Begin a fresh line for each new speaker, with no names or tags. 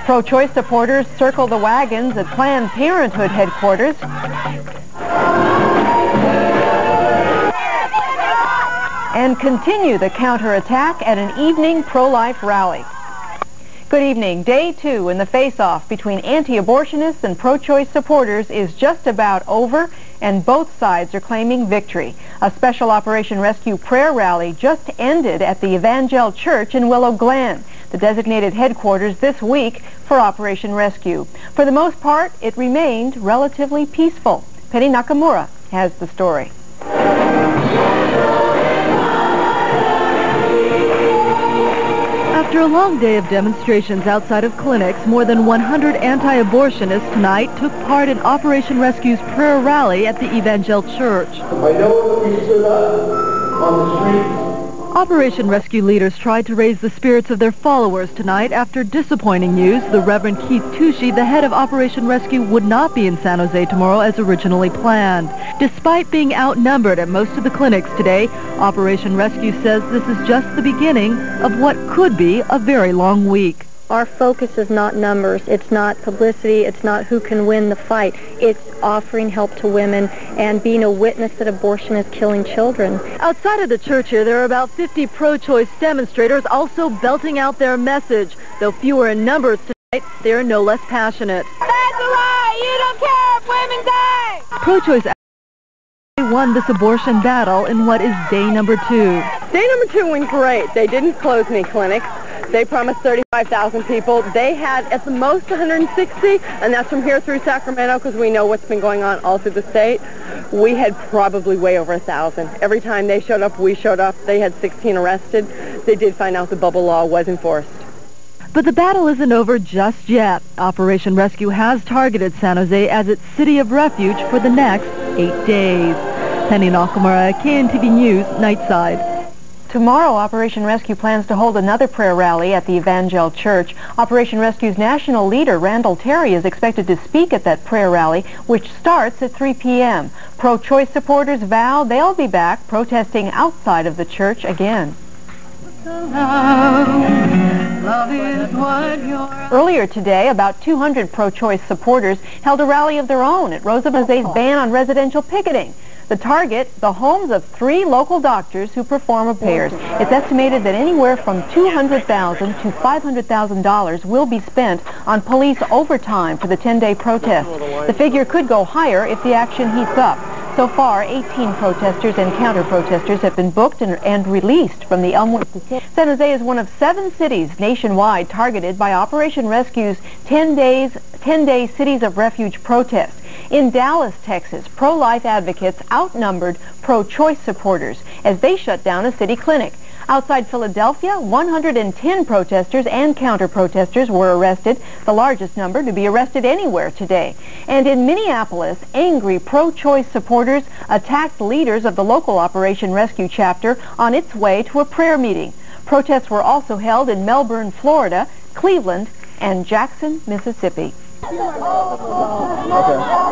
Pro-choice supporters circle the wagons at Planned Parenthood headquarters. And continue the counterattack at an evening pro-life rally. Good evening. Day 2 in the face-off between anti-abortionists and pro-choice supporters is just about over, and both sides are claiming victory. A special Operation Rescue prayer rally just ended at the Evangel Church in Willow Glen, the designated headquarters this week for Operation Rescue. For the most part, it remained relatively peaceful. Penny Nakamura has the story.
After a long day of demonstrations outside of clinics, more than 100 anti-abortionists tonight took part in Operation Rescue's prayer rally at the Evangel Church.
I know that we stood up on the streets.
Operation Rescue leaders tried to raise the spirits of their followers tonight after disappointing news. The Reverend Keith Tucci, the head of Operation Rescue, would not be in San Jose tomorrow as originally planned. Despite being outnumbered at most of the clinics today, Operation Rescue says this is just the beginning of what could be a very long week.
Our focus is not numbers, it's not publicity, it's not who can win the fight. It's offering help to women and being a witness that abortion is killing children.
Outside of the church here, there are about 50 pro-choice demonstrators also belting out their message. Though fewer in numbers tonight, they are no less passionate.
That's a lie! You don't care if women die!
Pro-choice won this abortion battle in what is day number 2.
Day number 2 went great. They didn't close any clinics. They promised 35,000 people. They had at the most 160, and that's from here through Sacramento because we know what's been going on all through the state. We had probably way over 1,000. Every time they showed up, we showed up. They had 16 arrested. They did find out the bubble law was enforced.
But the battle isn't over just yet. Operation Rescue has targeted San Jose as its city of refuge for the next 8 days. Penny Nakamura, KNTV News, Nightside.
Tomorrow, Operation Rescue plans to hold another prayer rally at the Evangel Church. Operation Rescue's national leader, Randall Terry, is expected to speak at that prayer rally, which starts at 3 p.m. Pro-choice supporters vow they'll be back protesting outside of the church again. Earlier today, about 200 pro-choice supporters held a rally of their own at Rosa Mazet's ban on residential picketing. The target, the homes of 3 local doctors who perform repairs. It's estimated that anywhere from $200,000 to $500,000 will be spent on police overtime for the 10-day protest. The figure could go higher if the action heats up. So far, 18 protesters and counter-protesters have been booked and released from the Elmwood. San Jose is one of 7 cities nationwide targeted by Operation Rescue's 10-day Cities of Refuge protest. In Dallas, Texas, pro-life advocates outnumbered pro-choice supporters as they shut down a city clinic. Outside Philadelphia, 110 protesters and counter-protesters were arrested, the largest number to be arrested anywhere today. And in Minneapolis, angry pro-choice supporters attacked leaders of the local Operation Rescue chapter on its way to a prayer meeting. Protests were also held in Melbourne, Florida, Cleveland, and Jackson, Mississippi. Okay.